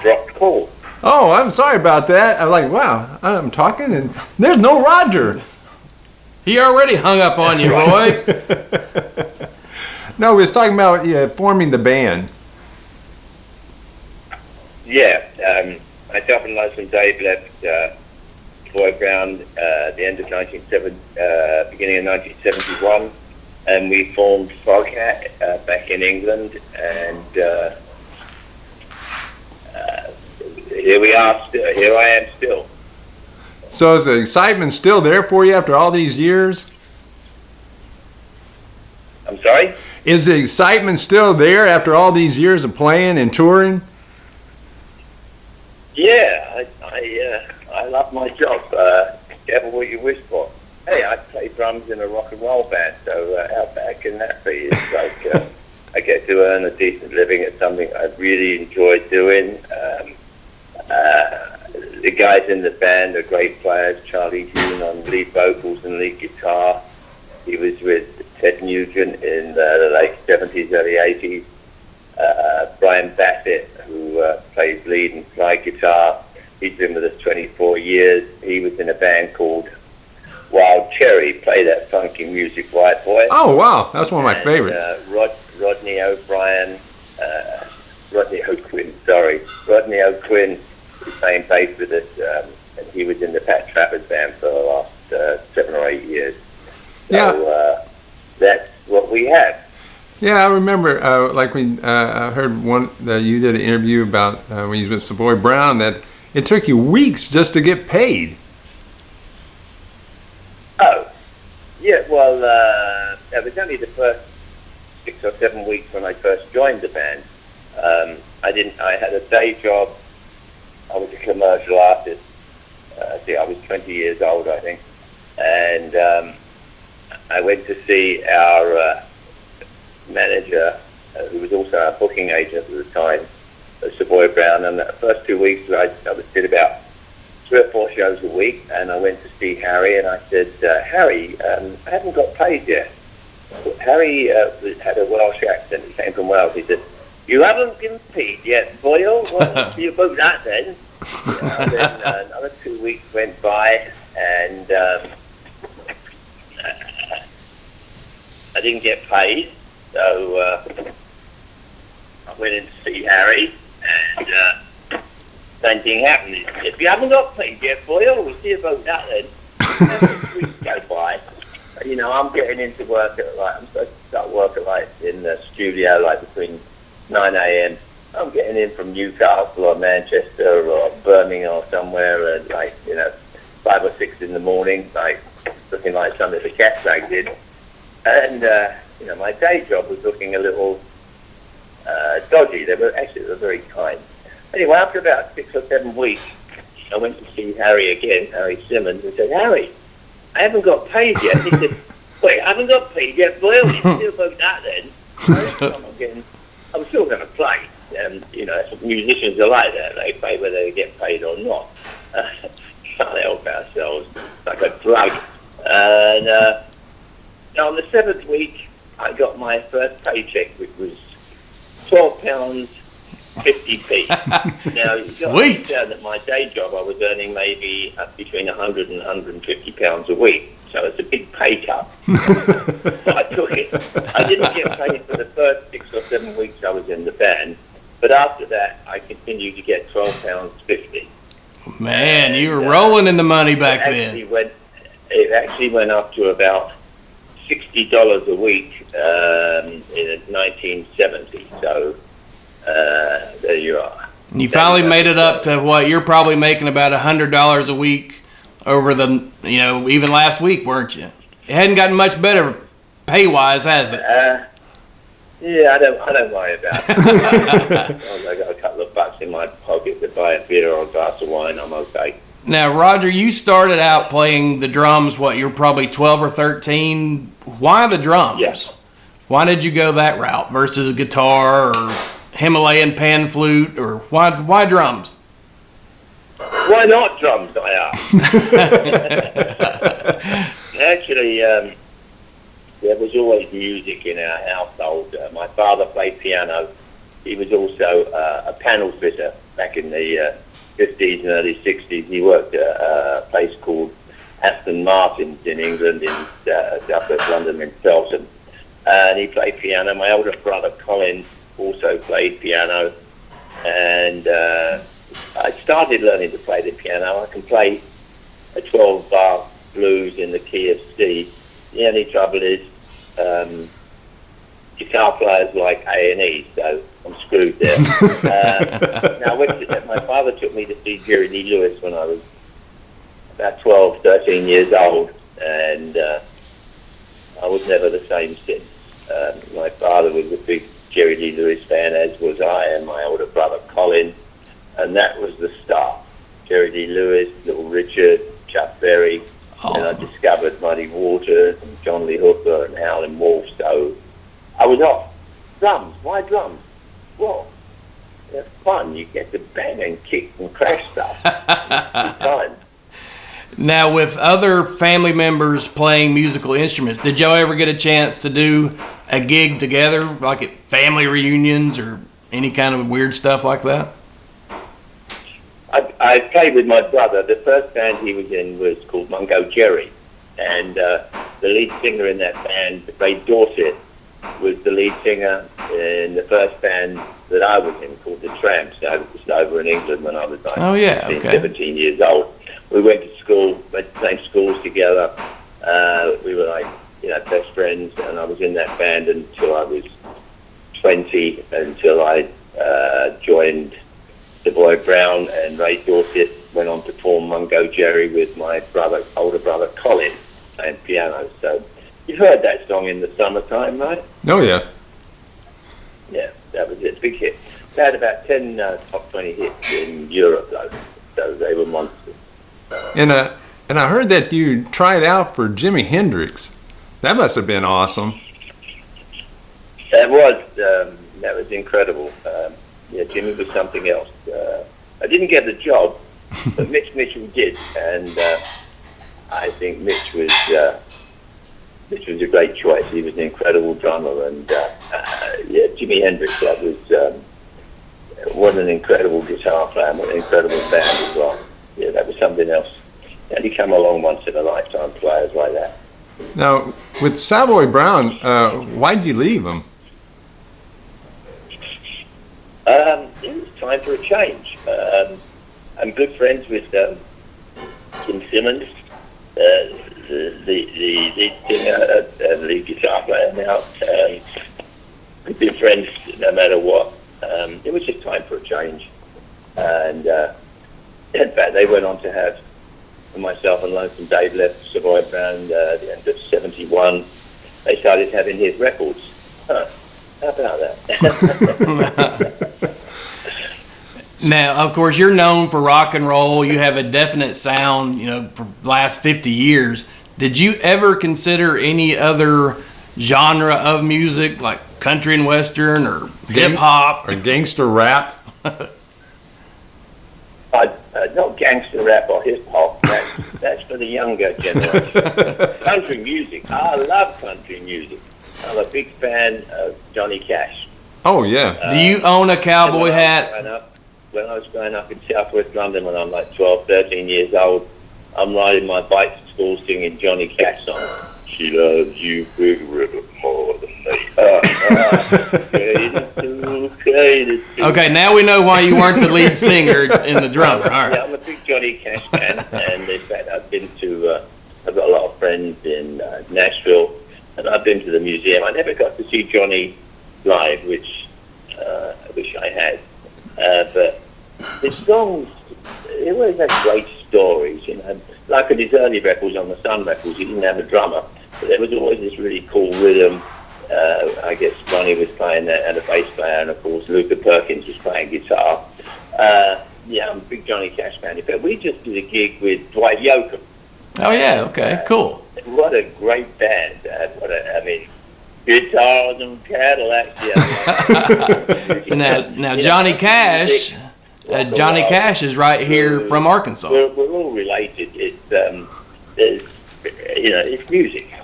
dropped call. Oh, I'm sorry about that. I'm like, wow, I'm talking and there's no Roger. He already hung up on you, Roy. No, we was talking about forming the band. Yeah, myself and Leslie Dave left Boy Brown at the end of beginning of 1971, and we formed Foghat back in England, and here we are still. Here I am still. So is the excitement still there for you after all these years? I'm sorry? Is the excitement still there after all these years of playing and touring? Yeah, I love my job. Careful what you wish for. Hey, I play drums in a rock and roll band, so how bad can that be? It's like I get to earn a decent living at something I really enjoy doing. The guys in the band are great players. Charlie Hume on lead vocals and lead guitar. He was with Ted Nugent in the late 70s, early 80s. Brian Bassett, who plays lead and slide guitar. He's been with us 24 years. He was in a band called Wild Cherry, play that funky music, white boy. Oh, wow. That's one of my favorites. Rodney O'Quinn is playing bass with us, and he was in the Pat Travers band for the last 7 or 8 years. So that's what we have. Yeah, I remember, like I heard one that you did an interview about when you was with Savoy Brown, that it took you weeks just to get paid. Oh, yeah. Well, it was only the first 6 or 7 weeks when I first joined the band. I had a day job. I was a commercial artist. I was 20 years old, I think, and I went to see our manager, who was also our booking agent at the time, Savoy Brown. And the first 2 weeks, I did about 3 or 4 shows a week, and I went to see Harry, and I said, Harry, I haven't got paid yet. Harry had a Welsh accent. He came from Wales. He said, you haven't been paid yet, Boyle? Well, you about that then. And then another 2 weeks went by, and I didn't get paid. So I went in to see Harry, and same thing happened. He said, if you haven't got paid yet, Boyle, we'll see about that then. And weeks go by. You know, I'm getting into work at I'm supposed to start work at in the studio between 9 a.m. I'm getting in from Newcastle or Manchester or Birmingham or somewhere at 5 or 6 in the morning, looking like something the cat bag did. And my day job was looking a little dodgy. They were very kind. Anyway, after about 6 or 7 weeks, I went to see Harry again, Harry Simmons, and said, Harry, I haven't got paid yet. He said, wait, I haven't got paid yet? Well, you still about that then. I'm still going to play. Musicians are like that. They play whether they get paid or not. Can't help ourselves. Like a drug. And on the 7th week, I got my first paycheck, which was £12.50p. Now, you've got to understand that my day job, I was earning maybe between £100 and £150 a week. So it's a big pay cut. So I took it. I didn't get paid for the first 6 or 7 weeks I was in the band, but after that, I continued to get £12.50. Man, you were rolling in the money back then. It actually went up to about $60 a week in 1970. So there you are. And you finally made it up to what you're probably making about $100 a week over the, even last week, weren't you? It hadn't gotten much better pay-wise, has it? Yeah, I don't worry about it. I got a couple of bucks in my pocket to buy a beer or a glass of wine. I'm okay. Now, Roger, you started out playing the drums, you're probably 12 or 13. Why the drums? Yes. Why did you go that route versus a guitar or Himalayan pan flute, or why drums? Why not drums, I ask. Actually, there was always music in our household. My father played piano. He was also a panel fitter, back in the 50s and early 60s. He worked at a place called Aston Martin's in England, in southwest London, in Felton. And he played piano. My older brother Colin also played piano. And I started learning to play the piano. I can play a 12-bar blues in the key of C. The only trouble is guitar players like A&E, so I'm screwed there. Now, my father took me to see Jerry Lee Lewis when I was about 12, 13 years old, and I was never the same since. My father was a big Jerry Lee Lewis fan, as was I, and my older brother Colin, and that was the start. Jerry Lee Lewis, Little Richard, Chuck Berry, Awesome. and I discovered Muddy Waters and John Lee Hooker and Howlin' Wolf, so I was off. Drums, why drums? Well, they're fun. You get to bang and kick and crash stuff. It's fun. Now, with other family members playing musical instruments, did y'all ever get a chance to do a gig together, like at family reunions or any kind of weird stuff like that? I played with my brother. The first band he was in was called Mungo Jerry, and the lead singer in that band, Ray Dorset, was the lead singer in the first band that I was in, called The Tramps. I was over in England when I was like 17 years old. We went to school, went to the same schools together. We were like, best friends, and I was in that band until I was 20, until I joined Savoy Brown, and Ray Dorset went on to form Mungo Jerry with my older brother Colin, playing piano. So you've heard that song, In the Summertime, right? Oh, yeah. Yeah, that was it. Big hit. They had about 10 top 20 hits in Europe, though, so they were monsters. And I heard that you tried out for Jimi Hendrix. That must have been awesome. That was incredible. Jimmy was something else. I didn't get the job, but Mitch Mitchell did, and I think Mitch was a great choice. He was an incredible drummer, and Jimi Hendrix. That was what an incredible guitar player, what an incredible band as well. Yeah, that was something else. And you come along once in a lifetime, players like that. Now, with Savoy Brown, why'd you leave him? It was time for a change. I'm good friends with Kim Simmons, the lead singer and lead guitar player now. We've been friends no matter what. It was just time for a change. And in fact, they went on to have, myself and Lonesome Dave left Savoy Brown at the end of 71. They started having his records. How about that? Now, of course, you're known for rock and roll. You have a definite sound, for the last 50 years. Did you ever consider any other genre of music, like country and western or hip-hop? Or gangster rap? Not gangster rap or hip-hop. That's for the younger generation. Country music. I love country music. I'm a big fan of Johnny Cash. Oh, yeah. Do you own a cowboy hat? When I was growing up in southwest London when I'm like 12, 13 years old, I'm riding my bike to school singing Johnny Cash songs. She loves you, Big River, more than me. Okay, now we know why you weren't the lead singer and the drummer. All right. Yeah, I'm a big Johnny Cash fan, and in fact, I've got a lot of friends in Nashville, and I've been to the museum. I never got to see Johnny live, which I wish I had. But his songs, he always had great stories, Like on his early records, on the Sun records, he didn't have a drummer, but there was always this really cool rhythm. I guess Ronnie was playing that, and a bass player, and of course Luther Perkins was playing guitar. I'm a big Johnny Cash fan. In fact, we just did a gig with Dwight Yoakam. Oh yeah, okay, cool. What a great band! Guitars and Cadillacs. Yeah. So now Johnny Cash, Johnny Cash is right here from Arkansas. We're all related. It's music.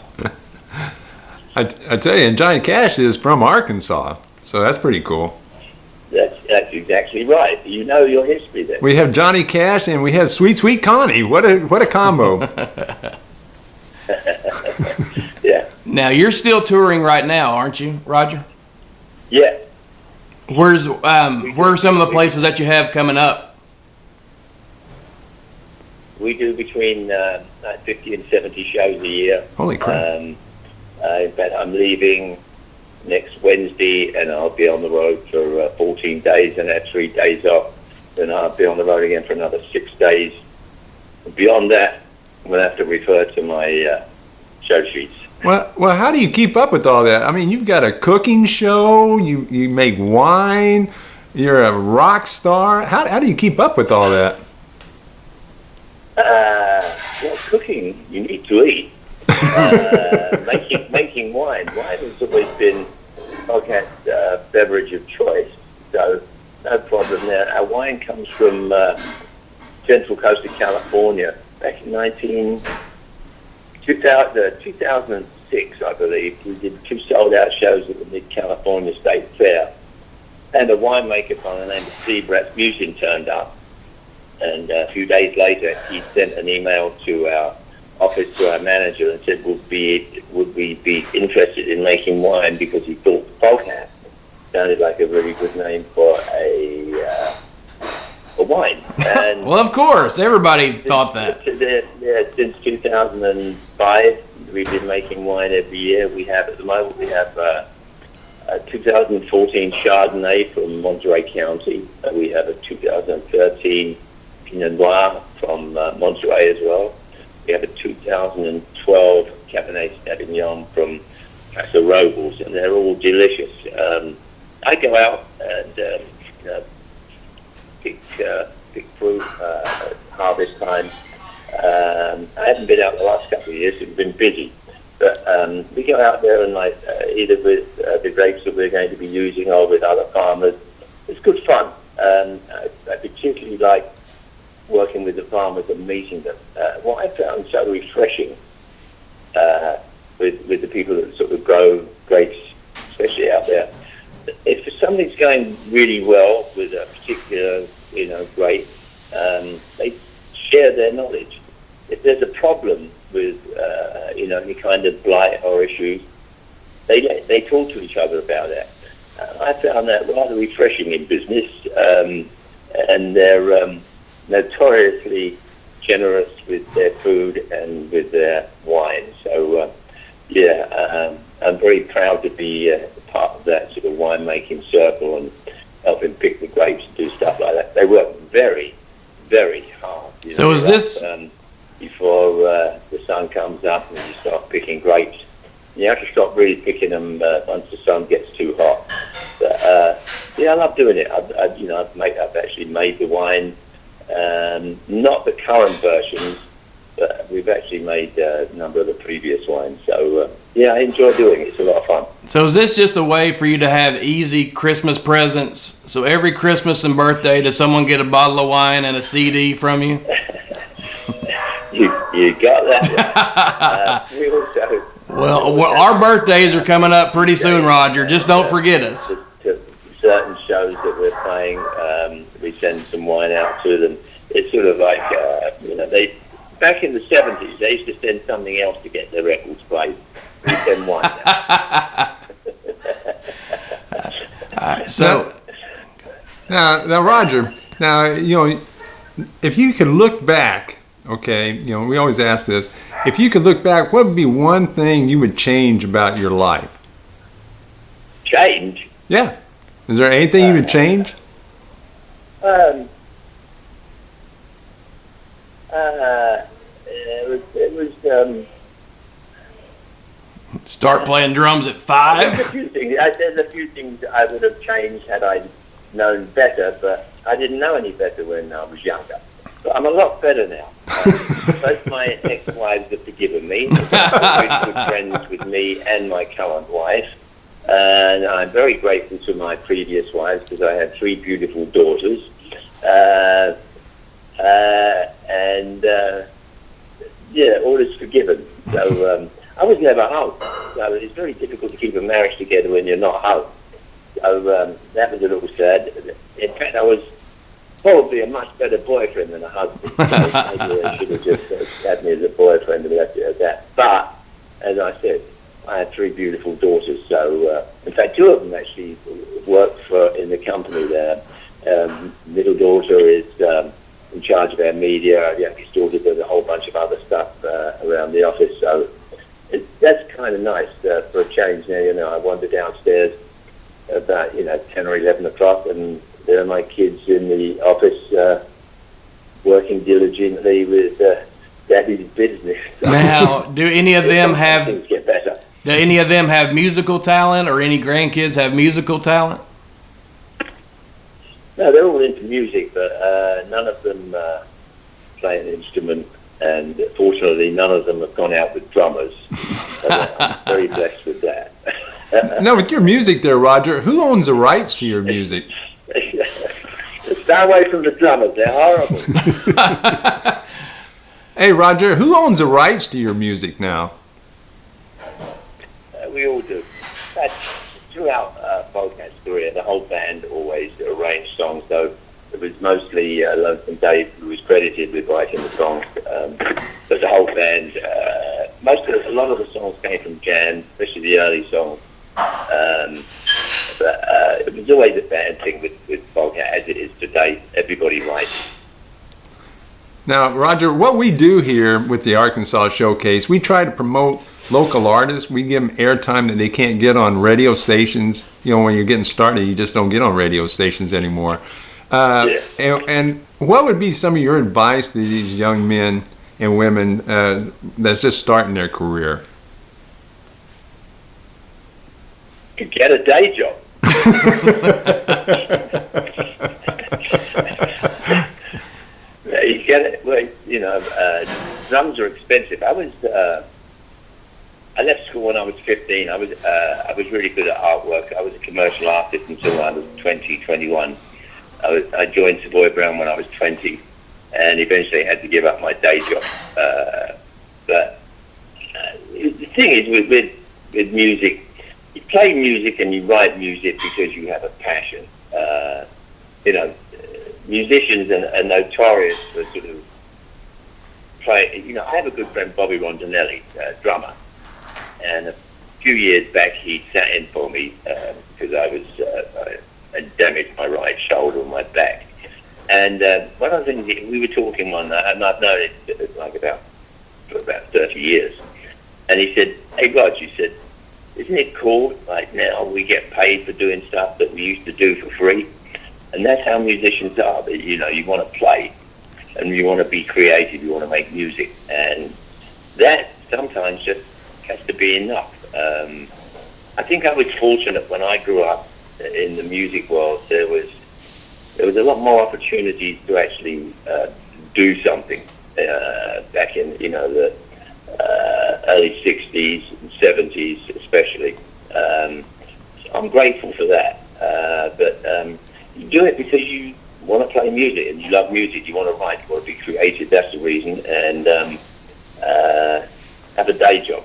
I tell you, and Johnny Cash is from Arkansas, so that's pretty cool. That's exactly right. You know your history there. We have Johnny Cash and we have Sweet Sweet Connie. What a combo. Yeah. Now you're still touring right now, aren't you, Roger? Yeah. Where are some of the places that you have coming up? We do between 50 and 70 shows a year. Holy crap. In fact, I'm leaving next Wednesday, and I'll be on the road for 14 days, and have 3 days off. Then I'll be on the road again for another 6 days. Beyond that, I'm going to have to refer to my show sheets. Well, how do you keep up with all that? I mean, you've got a cooking show, you make wine, you're a rock star. How do you keep up with all that? Well, cooking, you need to eat. Making wine. Wine has always been Foghat's beverage of choice, so no problem there. Our wine comes from central coast of California back in 2006, I believe. We did 2 sold-out shows at the Mid-California State Fair, and a winemaker by the name of Steve Rasmussen turned up. And a few days later, he sent an email to our office, to our manager, and said, would we be interested in making wine, because he thought Foghat sounded like a really good name for a wine. And Well, of course, everybody thought that. Since 2005, we've been making wine every year. We have, at the moment, we have a 2014 Chardonnay from Monterey County. We have a 2013 Pinot Noir from Monterey as well. We have a 2012 Cabernet Sauvignon from Casa Robles, and they're all delicious. I go out and pick fruit harvest time. I haven't been out the last couple of years; it's been busy. But we go out there and either with the grapes that we're going to be using or with other farmers. It's good fun. I particularly like working with the farmers and meeting them. What I found so refreshing with the people that sort of grow grapes, especially out there, if something's going really well with a particular grape, they share their knowledge. If there's a problem with any kind of blight or issues, they talk to each other about it. I found that rather refreshing in business, and they're notoriously generous with their food and with their wine. So, I'm very proud to be part of that sort of winemaking circle and helping pick the grapes and do stuff like that. They work very, very hard. So is this... before the sun comes up and you start picking grapes. You have to stop really picking them once the sun gets too hot. But, I love doing it. I've actually made the wine, not the current versions, but we've actually made a number of the previous wines. So, I enjoy doing it. It's a lot of fun. So is this just a way for you to have easy Christmas presents? So every Christmas and birthday, does someone get a bottle of wine and a CD from you? You got that. We also... Well, our birthdays are coming up pretty soon, Roger. Just don't forget us. To certain shows that we're playing, we send some wine out to them. It's sort of like, they back in the 70s, they used to send something else to get their records played. We send wine out. All right, so... Now, Roger, if you could look back, okay, we always ask this, if you could look back, what would be one thing you would change about your life? Change? Yeah. Is there anything you would change? Start playing drums at 5? There's a few things I would have changed had I known better, but I didn't know any better when I was younger. But I'm a lot better now. Both my ex-wives have forgiven me. They're good friends with me and my current wife. And I'm very grateful to my previous wives because I had 3 beautiful daughters. All is forgiven. So I was never home. So it's very difficult to keep a marriage together when you're not home. So that was a little sad. In fact, I was probably a much better boyfriend than a husband. Maybe I should have just had me as a boyfriend and left it at that. But, as I said, I had 3 beautiful daughters. So, in fact, 2 of them actually work in the company there. Middle daughter is in charge of our media. Youngest daughter does a whole bunch of other stuff around the office. So that's kind of nice for a change. Now, I wander downstairs about 10 or 11 o'clock, and there are my kids in the office working diligently with daddy's business. Now, do any of them have? Things get better. Do any of them have musical talent, or any grandkids have musical talent? No, they're all into music, but none of them play an instrument, and fortunately, none of them have gone out with drummers. So I'm very blessed with that. Now, with your music there, Roger, who owns the rights to your music? Stay away from the drummers; they're horrible. Hey, Roger, who owns the rights to your music now? We all do. Throughout Foghat's career, the whole band always arranged songs, though it was mostly Lonesome Dave who was credited with writing the songs. But the whole band, a lot of the songs came from jams, especially the early songs. But it was always a band thing with Foghat, as it is today. Everybody writes. Now, Roger, what we do here with the Arkansas Showcase, we try to promote local artists. We give them airtime that they can't get on radio stations. When you're getting started, you just don't get on radio stations anymore. And what would be some of your advice to these young men and women that's just starting their career? To get a day job. You get it. Well, drums are expensive. I left school when I was 15. I was really good at artwork. I was a commercial artist until I was 20, 21. I joined Savoy Brown when I was 20, and eventually had to give up my day job. But the thing is, with music, you play music and you write music because you have a passion. Musicians are notorious for sort of play. I have a good friend, Bobby Rondinelli, drummer. And a few years back, he sat in for me because I damaged my right shoulder and my back. And one of the things, we were talking one night, and I've known it for about 30 years. And he said, "Hey, Rog," he said, "isn't it cool, like now we get paid for doing stuff that we used to do for free?" And that's how musicians are. You want to play, and you want to be creative, you want to make music. And that sometimes just has to be enough. I think I was fortunate when I grew up in the music world. There was a lot more opportunities to actually do something back in the early 60s and 70s especially. So I'm grateful for that. But you do it because you want to play music and you love music. You want to write, you want to be creative. That's the reason. And have a day job.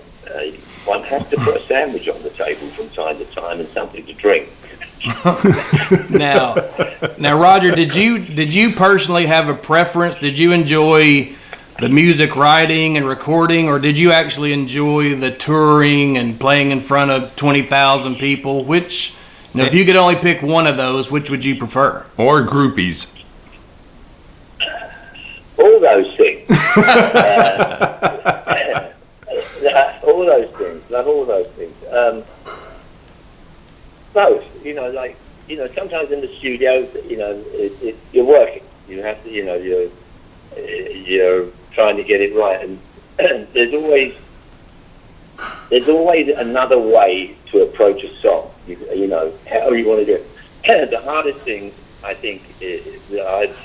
One has to put a sandwich on the table from time to time and something to drink. Now, Roger, did you personally have a preference? Did you enjoy the music writing and recording, or did you actually enjoy the touring and playing in front of 20,000 people? Which, if you could only pick one of those, which would you prefer? Or groupies? All those things. All those things. Love all those things. Both. Sometimes in the studio, you're working. You have to, you're trying to get it right, and there's always another way to approach a song. How you want to do it. The hardest thing I think that I've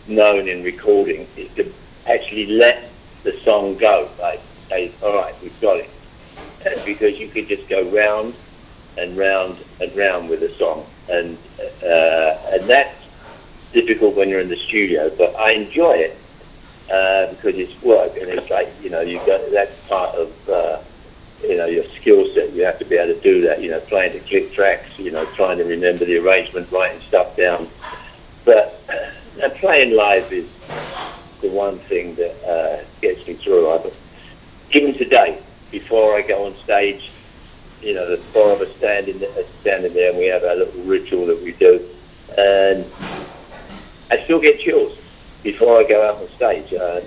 known in recording is to actually let the song go. Like, say, all right, we've got it, because you could just go round and round and round with a song, and that's difficult when you're in the studio. But I enjoy it because it's work, and it's like you've got that's part of your skill set. You have to be able to do that, playing to click tracks, trying to remember the arrangement, writing stuff down. But playing live is the one thing that gets me through. Even today, before I go on stage, the four of us standing there, and we have our little ritual that we do, and I still get chills before I go out on stage. As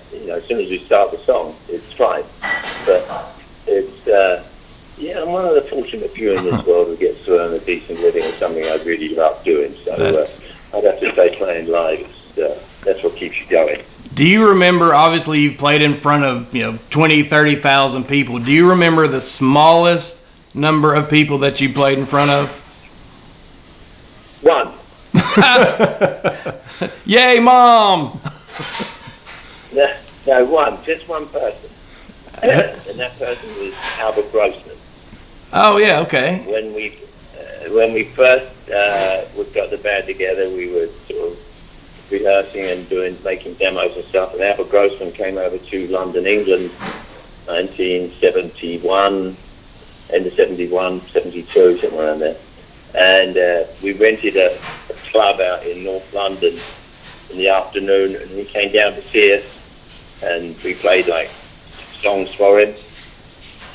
soon as we start the song, it's fine. But it's, I'm one of the fortunate few in this world who gets to earn a decent living or something I really love doing. So I'd have to say playing live, that's what keeps you going. Do you remember, obviously you've played in front of, 20, 30,000 people. Do you remember the smallest number of people that you played in front of? One. Yay, Mom! No, one. Just one person. And that person was Albert Grossman. Oh, yeah, okay. When we first got the band together, we were sort of rehearsing and making demos and stuff, and Albert Grossman came over to London, England, 1971, end of 71, 72, somewhere around there. And we rented a club out in North London in the afternoon, and he came down to see us, and we played like songs for him.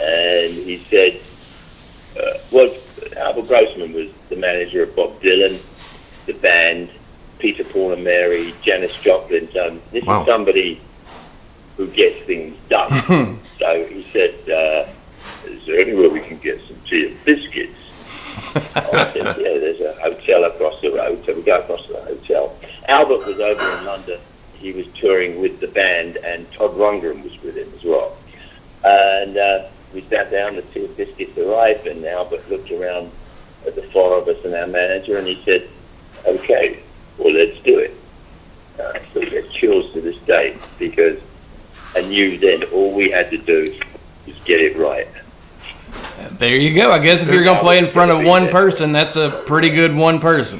And he said, Albert Grossman was the manager of Bob Dylan, the band, Peter, Paul and Mary, Janis Joplin. This is somebody who gets things done. So he said, is there anywhere we can get some tea and biscuits? I said, yeah, there's a hotel across the road. So we go across to the hotel. Albert was over in London. He was touring with the band, and Todd Rundgren was with him as well. And we sat down, the tea and biscuits arrived, and Albert looked around at the four of us and our manager, and he said, okay, well, let's do it. I still get chills to this day, because I knew then all we had to do was get it right. There you go. I guess if you're going to play in front of one person, that's a pretty good one person.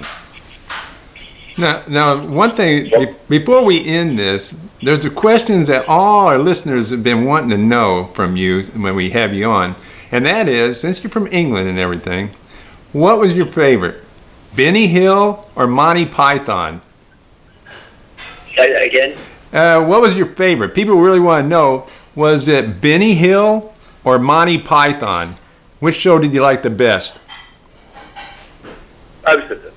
Now, one thing, before we end this, there's the questions that all our listeners have been wanting to know from you when we have you on. And that is, since you're from England and everything, what was your favorite? Benny Hill or Monty Python? Say that again? What was your favorite? People really want to know, was it Benny Hill or Monty Python? Which show did you like the best? Both of them.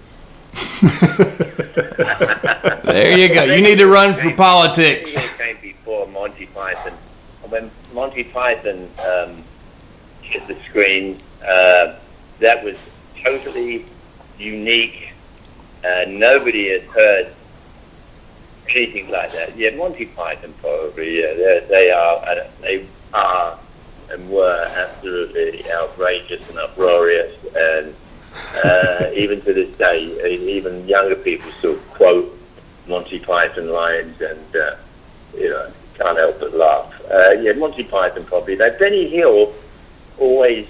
There you go. You need to run for politics. Came before Monty Python. And when Monty Python hit the screen, that was totally unique. Nobody had heard anything like that. Yeah, Monty Python probably. Yeah, they are and were absolutely outrageous and uproarious, and even to this day, even younger people still quote Monty Python lines, and can't help but laugh. Yeah, Monty Python probably. Now, Benny Hill always.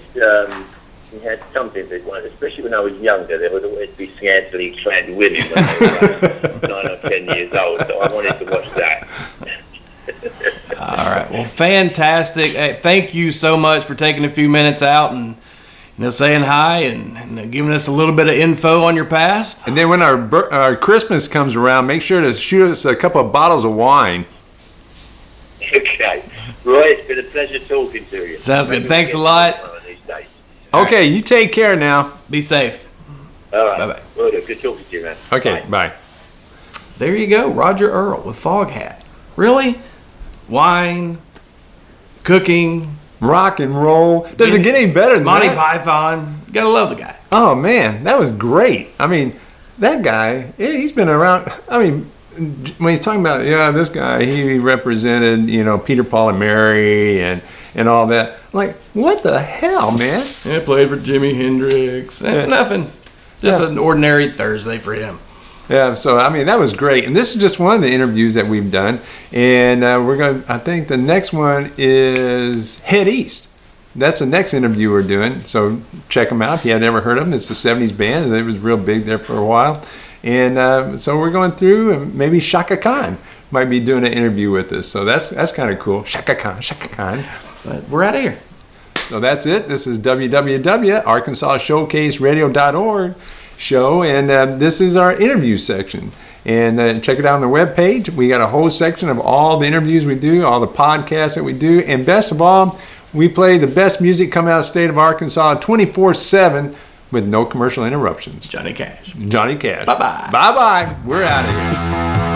He had something that, especially when I was younger, there would always be scantily clad women when I was like 9 or 10 years old, so I wanted to watch that. All right, well, fantastic. Hey, thank you so much for taking a few minutes out and saying hi and giving us a little bit of info on your past. And then when our Christmas comes around, make sure to shoot us a couple of bottles of wine. Okay. Roy, it's been a pleasure talking to you. Sounds good. Thanks a lot. Okay, you take care now. Be safe. All right. Bye-bye. Well, good talking to you, man. Okay, bye. There you go, Roger Earl with Foghat. Really? Wine, cooking, rock and roll. Does it get any better than Monty that? Python. You gotta love the guy. Oh, man, that was great. I mean, that guy, he's been around. I mean, when he's talking about, this guy, he represented, Peter, Paul, and Mary and all that. Like, what the hell, man? Yeah, played for Jimi Hendrix. Nothing. Just an ordinary Thursday for him. Yeah, so, I mean, that was great. And this is just one of the interviews that we've done. And I think the next one is Head East. That's the next interview we're doing. So check them out if you have never heard of them. It's the 70s band, and it was real big there for a while. And so we're going through, and maybe Shaka Khan might be doing an interview with us. So that's kind of cool. Shaka Khan. But we're out of here. So that's it. This is www.arkansasshowcaseradio.org show, and this is our interview section. And check it out on the webpage. We got a whole section of all the interviews we do, all the podcasts that we do, and best of all, we play the best music coming out of the state of Arkansas 24/7 with no commercial interruptions. Johnny Cash. Johnny Cash. Bye-bye. Bye-bye. We're out of here.